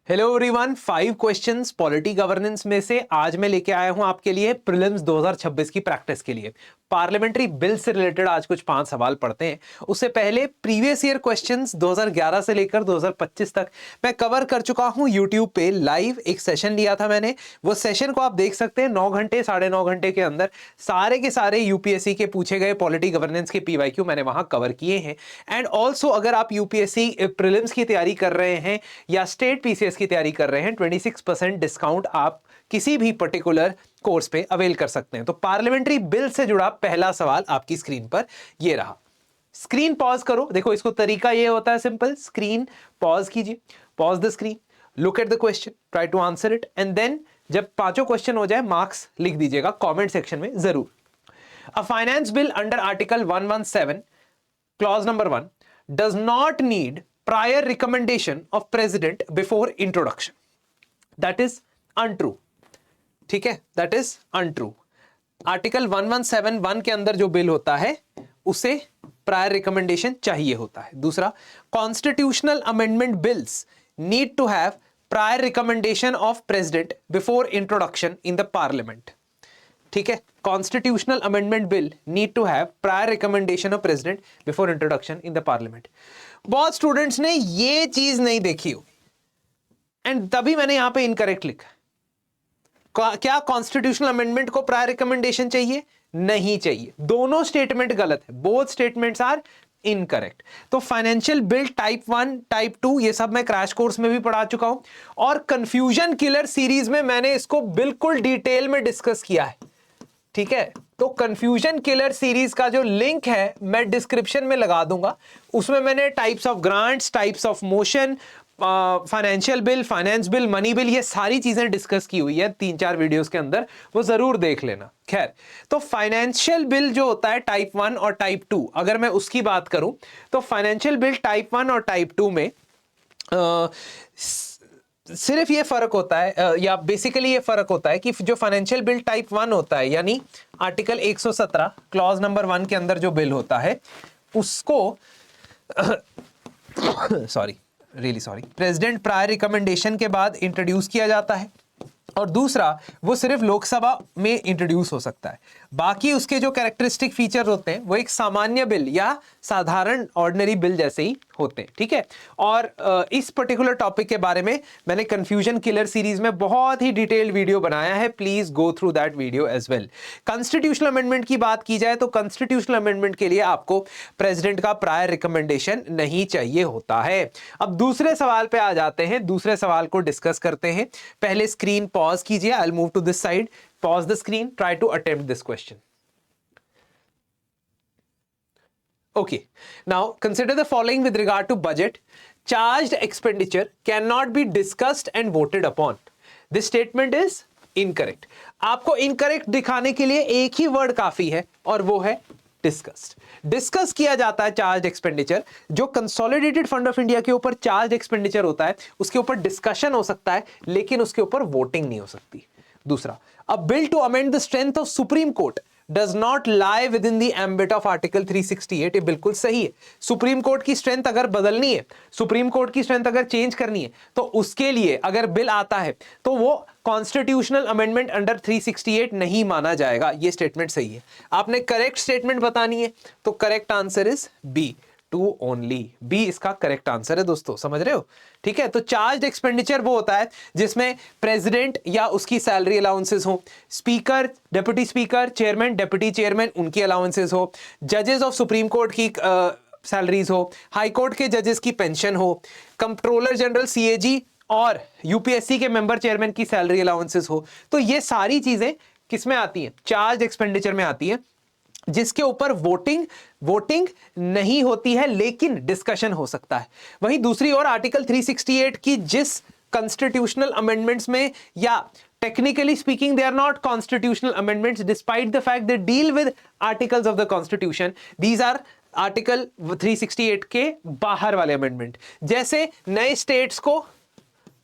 Hello everyone, 5 questions polity governance में से आज मैं लेके आया हूं आपके लिए प्रीलिम्स 2026 की प्रैक्टिस के लिए। पार्लियामेंट्री बिल से रिलेटेड आज कुछ 5 सवाल पढ़ते हैं। उससे पहले प्रीवियस ईयर क्वेश्चंस 2011 से लेकर 2025 तक मैं कवर कर चुका हूं। यूट्यूब पे लाइव एक सेशन लिया था मैंने, वो सेशन को आप देख सकते हैं। 9 घंटे 9.5 घंटे के अंदर सारे के सारे यूपीएससी के पूछे गए पॉलिटी गवर्नेंस के पीवाईक्यू मैंने वहां कवर किए हैं। एंड ऑल्सो अगर आप यूपीएससी प्रीलिम्स की तैयारी कर रहे हैं या स्टेट पीसीएस की तैयारी कर रहे हैं, 26% डिस्काउंट आप किसी भी पर्टिकुलर कोर्स पे अवेल कर सकते हैं। तो पार्लियामेंट्री बिल से जुड़ा पहला सवाल आपकी स्क्रीन पर ये रहा। स्क्रीन पॉज करो, देखो इसको तरीका ये होता है सिंपल, स्क्रीन पॉज कीजिए, pause the screen, look at the question, try to answer it and then जब 5 क्वेश्चन हो जाए मार्क्स लिख दीजिएगा कमेंट सेक्शन में जरूर। A finance bill under article 117 clause number 1 does not need prior recommendation of president before introduction. That is untrue. ठीक है, that is untrue. Article 1171 के अंदर जो बिल होता है उसे प्रायर रिकमेंडेशन चाहिए होता है। दूसरा, constitutional amendment bills need to have prior recommendation of president before introduction in the parliament. ठीक है, constitutional amendment bill need to have prior recommendation of president before introduction in the parliament. बहुत students ने ये चीज नहीं देखी होगी and तभी मैंने यहां पे इनकरेक्ट लिखा। क्या कॉन्स्टिट्यूशनल अमेंडमेंट को प्रायर रिकमेंडेशन चाहिए? नहीं चाहिए। दोनों स्टेटमेंट गलत है, बोथ स्टेटमेंट्स आर इनकरेक्ट। तो फाइनेंशियल बिल टाइप 1 टाइप 2 ये सब मैं क्रैश कोर्स में भी पढ़ा चुका हूं और कंफ्यूजन किलर सीरीज में मैंने इसको बिल्कुल डिटेल में डिस्कस किया है। ठीक है, तो कंफ्यूजन किलर सीरीज का जो लिंक है मैं डिस्क्रिप्शन में लगा दूंगा। उसमें मैंने types of grants, types of motion, financial bill, finance bill, money bill, ये सारी चीजें डिस्कस की हुई है 3-4 वीडियोस के अंदर, वो जरूर देख लेना। खैर, तो फाइनेंशियल बिल जो होता है टाइप 1 और टाइप 2, अगर मैं उसकी बात करूं तो फाइनेंशियल बिल टाइप 1 और टाइप 2 में सिर्फ ये फर्क होता है या बेसिकली ये फर्क होता है कि जो फाइनेंशियल बिल टाइप 1 होता है यानी आर्टिकल 117 क्लॉज नंबर 1 के अंदर जो बिल होता है उसको सॉरी प्रेसिडेंट प्रायर रिकमेंडेशन के बाद इंट्रोड्यूस किया जाता है और दूसरा वो सिर्फ लोकसभा में इंट्रोड्यूस हो सकता है। बाकी उसके जो कैरेक्टरिस्टिक फीचर होते हैं वो एक सामान्य बिल या साधारण ऑर्डिनरी बिल जैसे ही होते हैं। ठीक है, और इस पर्टिकुलर टॉपिक के बारे में मैंने कंफ्यूजन किलर सीरीज में बहुत ही डिटेल्ड वीडियो बनाया है, please go through that video as well. Constitutional amendment की बात की जाए तो कॉन्स्टिट्यूशनल अमेंडमेंट के लिए आपको प्रेसिडेंट का प्रायर रिकमेंडेशन नहीं चाहिए होता है। अब दूसरे सवाल पे आ जाते हैं, दूसरे सवाल को डिस्कस करते हैं। पहले स्क्रीन पॉज कीजिए, I will move to this side, pause the screen, try to attempt this question. Okay, now consider the following with regard to budget. Charged expenditure cannot be discussed and voted upon. This statement is incorrect. आपको incorrect दिखाने के लिए एक ही word काफी है और वो है डिस्कस्ड। डिस्कस किया जाता है चार्ज एक्सपेंडिचर, जो कंसोलिडेटेड फंड ऑफ इंडिया के ऊपर चार्ज एक्सपेंडिचर होता है उसके ऊपर डिस्कशन हो सकता है लेकिन उसके ऊपर वोटिंग नहीं हो सकती। दूसरा, a bill to amend the strength of Supreme Court does not lie within the ambit of Article 368। ये बिल्कुल सही है। सुप्रीम कोर्ट की स्ट्रेंथ अगर बदलनी है, सुप्रीम कोर्ट की स्ट्रेंथ अगर चेंज करनी है तो उसके लिए अगर बिल आता है तो वो कॉन्स्टिट्यूशनल अमेंडमेंट अंडर 368 नहीं माना जाएगा। ये स्टेटमेंट सही है। आपने करेक्ट स्टेटमेंट बतानी है तो correct answer is B, two only. B इसका करेक्ट आंसर है दोस्तों, समझ रहे हो? ठीक है, तो चार्ज एक्सपेंडिचर वो होता है जिसमें प्रेसिडेंट या उसकी सैलरी अलाउंसेस हो, speaker, deputy speaker, chairman, deputy chairman उनकी अलाउंसेस हो, जजेस ऑफ सुप्रीम कोर्ट की सैलरीज हो, हाई कोर्ट के जजेस की पेंशन हो, कंट्रोलर जनरल सीएजी और यूपीएससी के मेंबर चेयरमैन की सैलरी अलाउंसेस हो। तो ये सारी चीजें किस में आती हैं? चार्ज एक्सपेंडिचर में आती है, जिसके ऊपर वोटिंग नहीं होती है लेकिन डिस्कशन हो सकता है। वहीं दूसरी ओर आर्टिकल 368 की जिस कॉन्स्टिट्यूशनल अमेंडमेंट्स में, या technically speaking they are not constitutional amendments despite the fact they deal with articles of the constitution, these are article 368 के बाहर वाले अमेंडमेंट, जैसे नए स्टेट्स को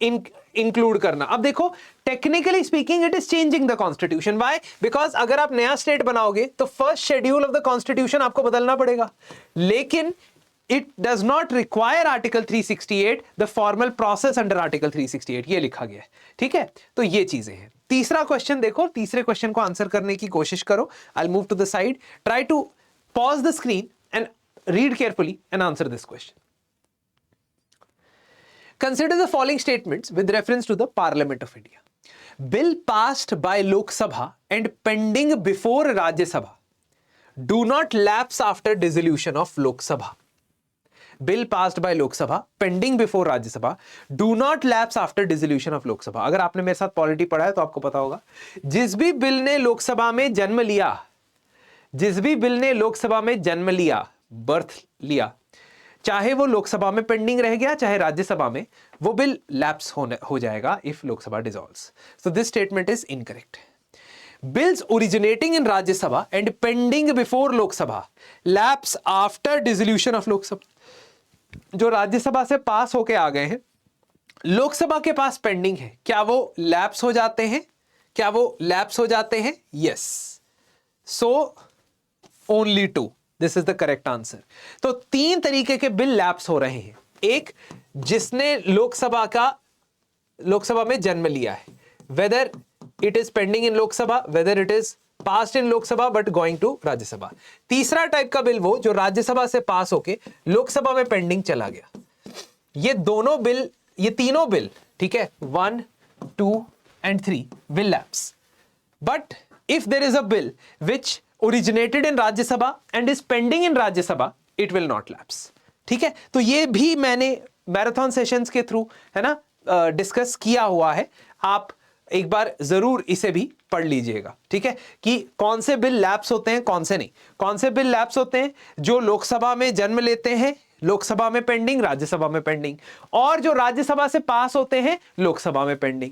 इंक्लूड करना। अब देखो, technically speaking it is changing the constitution. Why? Because अगर आप नया स्टेट बनाओगे तो first schedule of the constitution आपको बदलना पड़ेगा, लेकिन it does not require article 368, the formal process under article 368, ये लिखा गया है। ठीक है, तो ये चीजें हैं। तीसरा क्वेश्चन देखो, तीसरे क्वेश्चन को आंसर करने की कोशिश करो। I move to the side, try to pause the screen and read carefully and answer this question. Consider the following statements with reference to the Parliament of India. Bill passed by Lok Sabha and pending before Rajya Sabha do not lapse after dissolution of Lok Sabha. Bill passed by Lok Sabha pending before Rajya Sabha do not lapse after dissolution of Lok Sabha. अगर आपने मेरे साथ polity पढ़ा है तो आपको पता होगा, जिस भी बिल ने लोकसभा में जन्म लिया, जिस भी बिल ने लोकसभा में जन्म लिया, बर्थ लिया, चाहे वो लोकसभा में पेंडिंग रह गया चाहे राज्यसभा में, वो बिल लैप्स हो जाएगा if Lok Sabha dissolves. So this statement is incorrect. Bills originating in Rajya Sabha and pending before Lok Sabha lapse after dissolution of Lok Sabha. जो राज्यसभा से पास होके आ गए हैं, लोकसभा के पास पेंडिंग है, क्या वो लैप्स हो जाते हैं? क्या वो लैप्स हो जाते हैं? Yes. So only two, this is the correct answer. तो 3 तरीके के बिल लैप्स हो रहे हैं। एक, जिसने लोकसभा में जन्म लिया है, whether it is pending in Lok Sabha, whether it is passed in Lok Sabha but going to Rajya Sabha. तीसरा टाइप का बिल वो जो राज्यसभा से पास होके लोकसभा में पेंडिंग चला गया। ये दोनों बिल, ये तीनों बिल, ठीक है, 1, 2 and 3 will lapse. But if there is a bill which originated in Rajya Sabha and is pending in Rajya Sabha, it will not lapse. ठीक है, तो ये भी मैंने मैराथन सेशंस के थ्रू, है ना, डिस्कस किया हुआ है। आप एक बार जरूर इसे भी पढ़ लीजिएगा, ठीक है, कि कौन से बिल लैप्स होते हैं, कौन से नहीं। कौन से बिल लैप्स होते हैं? जो लोकसभा में जन्म लेते हैं, लोकसभा में पेंडिंग, राज्यसभा में पेंडिंग, और जो राज्यसभा से पास होते हैं, लोकसभा में पेंडिंग।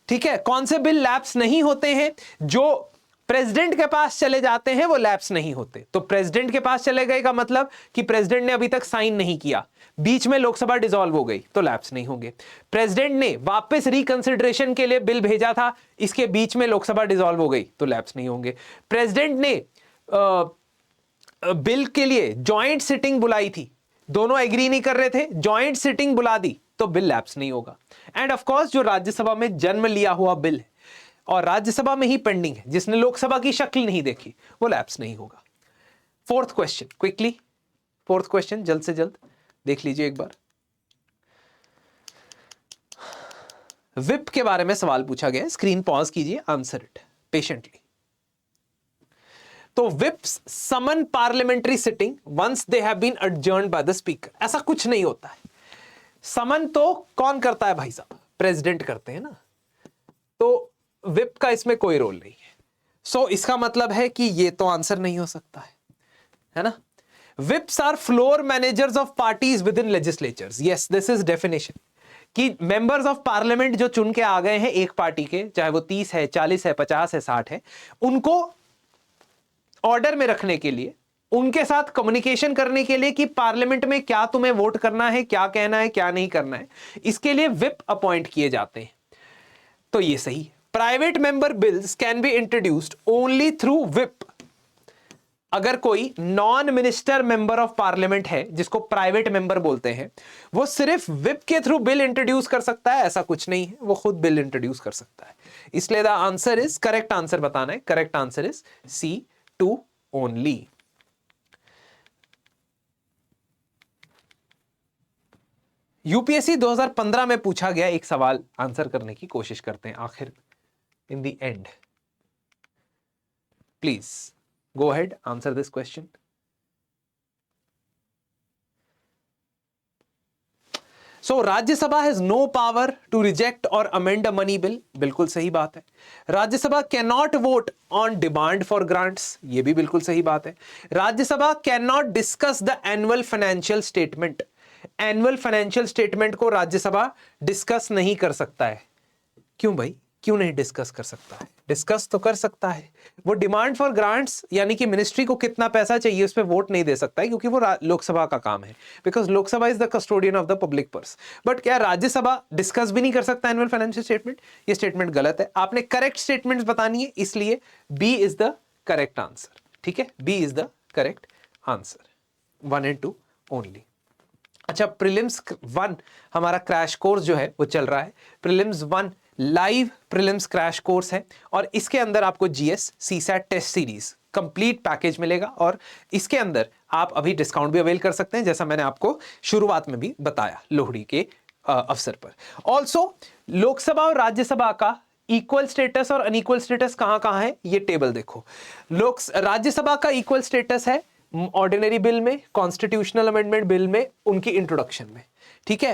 ठीक है, कौन से बिल लैप्स नहीं होते हैं? जो प्रेसिडेंट के पास चले जाते हैं वो लैप्स नहीं होते। तो प्रेसिडेंट के पास चले गए का मतलब कि प्रेसिडेंट ने अभी तक साइन नहीं किया, बीच में लोकसभा डिसॉल्व हो गई, तो लैप्स नहीं होंगे। प्रेसिडेंट ने वापस रिकंसिडरेशन के लिए बिल भेजा था, इसके बीच में लोकसभा डिसॉल्व हो गई, तो लैप्स नहीं होंगे। प्रेसिडेंट ने बिल के लिए जॉइंट सिटिंग बुलाई थी, दोनों एग्री नहीं कर रहे थे, जॉइंट सिटिंग बुला दी, तो बिल लैप्स नहीं होगा। एंड ऑफ कोर्स जो राज्यसभा में जन्म लिया हुआ बिल है और राज्यसभा में ही पेंडिंग है, जिसने लोकसभा की शक्ल नहीं देखी, वो लैप्स नहीं होगा। Fourth question, quickly, fourth question जल्द से जल्द देख लीजिए एक बार। विप के बारे में सवाल पूछा गया है, स्क्रीन पॉज कीजिए, आंसर इट पेशेंटली। तो whips summon parliamentary sitting once they have been adjourned by the speaker. ऐसा कुछ नहीं होता है। समन तो कौन करता है भाई साहब? प्रेसिडेंट करते हैं ना, तो विप का इसमें कोई रोल नहीं है। सो इसका मतलब है कि ये तो आंसर नहीं हो सकता है ना। Whips are floor managers of parties within legislatures. Yes, this is definition कि मेंबर्स ऑफ पार्लियामेंट जो चुन के आ गए हैं एक पार्टी के, चाहे वो 30 है, 40 है, 50 है, 60 है, उनको ऑर्डर में रखने के लिए, उनके साथ कम्युनिकेशन करने के लिए कि पार्लियामेंट में क्या तुम्हें वोट करना है, क्या कहना है, क्या नहीं करना है, इसके लिए विप अपॉइंट किए जाते हैं। तो ये सही है। Private member bills can be introduced only through whip. अगर कोई non minister member of parliament है, जिसको प्राइवेट मेंबर बोलते हैं, वो सिर्फ विप के थ्रू बिल इंट्रोड्यूस कर सकता है, ऐसा कुछ नहीं है, वो खुद बिल इंट्रोड्यूस कर सकता है। इसलिए the answer is, correct answer बताना है, correct answer is C2 only. UPSC 2015 में पूछा गया एक सवाल आंसर करने की कोशिश करते हैं आखिर, in the end. Please go ahead, answer this question. So Rajya Sabha has no power to reject और अमेंड अ मनी बिल। बिल्कुल सही बात है। Rajya Sabha can not vote on demand for grants. ये भी बिल्कुल सही बात है। Rajya Sabha can not discuss the annual financial statement. Annual financial statement को राज्यसभा डिस्कस नहीं कर सकता है। क्यों भाई, क्यों नहीं डिस्कस कर सकता है? डिस्कस तो कर सकता है। वो डिमांड फॉर ग्रांट्स यानी कि मिनिस्ट्री को कितना पैसा चाहिए उस पर वोट नहीं दे सकता है, क्योंकि वो लोकसभा का काम है, because Lok Sabha is the custodian of the public purse. But क्या राज्यसभा डिस्कस भी नहीं कर सकता एनुअल फाइनेंशियल स्टेटमेंट? ये स्टेटमेंट गलत है। आपने करेक्ट स्टेटमेंट्स बतानी है, इसलिए B is the correct answer. ठीक है, B is the correct answer, 1 and 2 only. अच्छा, प्रीलिम्स 1 हमारा क्रैश कोर्स जो है वो चल रहा है। Prelims 1 live prelims crash course है और इसके अंदर आपको GS CSAT test series complete package मिलेगा और इसके अंदर आप अभी डिस्काउंट भी अवेल कर सकते हैं, जैसा मैंने आपको शुरुआत में भी बताया लोहड़ी के अवसर पर। ऑल्सो लोकसभा और राज्यसभा का इक्वल स्टेटस और अनइक्वल स्टेटस कहां कहां है, ये टेबल देखो। राज्यसभा का इक्वल स्टेटस है ऑर्डिनरी बिल में, कॉन्स्टिट्यूशनल अमेंडमेंट बिल में, उनकी इंट्रोडक्शन में, ठीक है।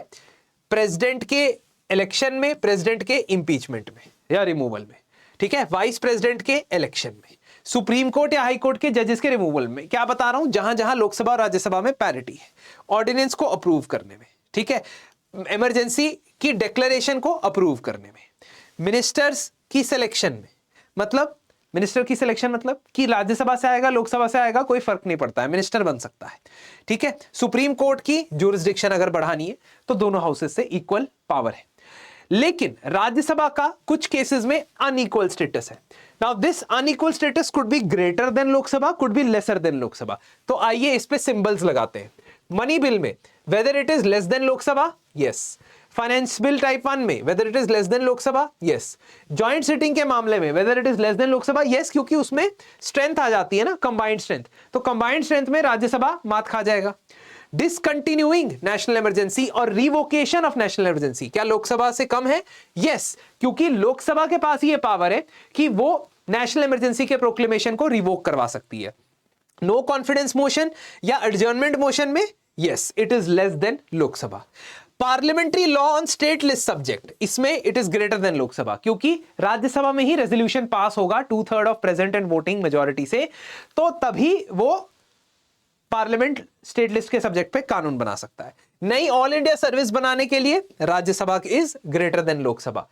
प्रेसिडेंट के इलेक्शन में, प्रेसिडेंट के इंपीचमेंट में या रिमूवल में, ठीक है। वाइस प्रेसिडेंट के इलेक्शन में, सुप्रीम कोर्ट या हाई कोर्ट के जजेस के रिमूवल में। क्या बता रहा हूं, जहां जहां लोकसभा और राज्यसभा में पैरिटी है, ऑर्डिनेंस को अप्रूव करने में, ठीक है, इमरजेंसी की डिक्लेरेशन को अप्रूव करने में, मिनिस्टर्स की सिलेक्शन में, मतलब मिनिस्टर की सिलेक्शन मतलब कि राज्यसभा से आएगा लोकसभा से आएगा कोई फर्क नहीं पड़ता है, मिनिस्टर बन सकता है, ठीक है। सुप्रीम कोर्ट की ज्यूरिसडिक्शन अगर बढ़ानी है तो दोनों हाउसेस से इक्वल पावर है। लेकिन राज्यसभा का कुछ केसेस में अनइक्वल स्टेटस है। Now this unequal status could be greater than Lok Sabha, could be lesser than Lok Sabha. तो आइए इस पे सिंबल्स लगाते हैं। मनी बिल में weather it is less than Lok Sabha, yes. Finance bill type 1 में weather it is less than Lok Sabha, yes. Joint sitting के मामले में weather it is less than Lok Sabha, yes, क्योंकि उसमें स्ट्रेंथ आ जाती है ना, कंबाइंड स्ट्रेंथ। तो कंबाइंड स्ट्रेंथ में राज्यसभा मात खा जाएगा। डिसकंटिन्यूइंग नेशनल इमरजेंसी और रिवोकेशन ऑफ नेशनल इमरजेंसी क्या लोकसभा से कम है, यस, क्योंकि लोकसभा के पास ये पावर है कि वो नेशनल इमरजेंसी के प्रोक्लेमेशन को रिवोक करवा सकती है। नो कॉन्फिडेंस मोशन या एडजर्नमेंट मोशन में, yes, it is less than Lok Sabha. Parliamentary law on state list subject, इसमें it is greater than Lok Sabha, क्योंकि राज्यसभा में ही रेजोल्यूशन पास होगा 2/3 of present and voting majority से, तो तभी वो पार्लियामेंट स्टेट लिस्ट के सब्जेक्ट पे कानून बना सकता है। नई ऑल इंडिया सर्विस बनाने के लिए Rajya Sabha is greater than Lok Sabha.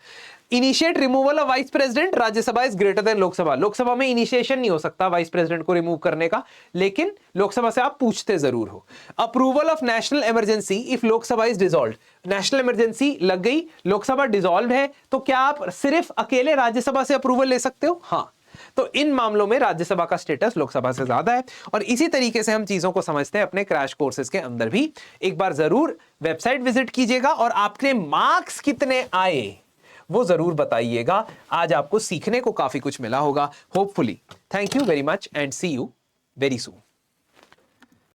Initiate removal of vice president, Rajya Sabha is greater than Lok Sabha. Lok Sabha में इनिशिएशन नहीं हो सकता वाइस प्रेसिडेंट को रिमूव करने का, लेकिन लोकसभा से आप पूछते जरूर हो। Approval of national emergency if Lok Sabha is dissolved, national emergency लग गई, लोकसभा डिसॉल्व है, तो क्या आप सिर्फ अकेले राज्यसभा से अप्रूवल ले सकते हो? हाँ। तो इन मामलों में राज्यसभा का स्टेटस लोकसभा से ज्यादा है। और इसी तरीके से हम चीजों को समझते हैं अपने क्रैश कोर्सेज के अंदर भी। एक बार जरूर वेबसाइट विजिट कीजिएगा और आपके मार्क्स कितने आए वो जरूर बताइएगा। आज आपको सीखने को काफी कुछ मिला होगा hopefully. Thank you very much and see you very soon.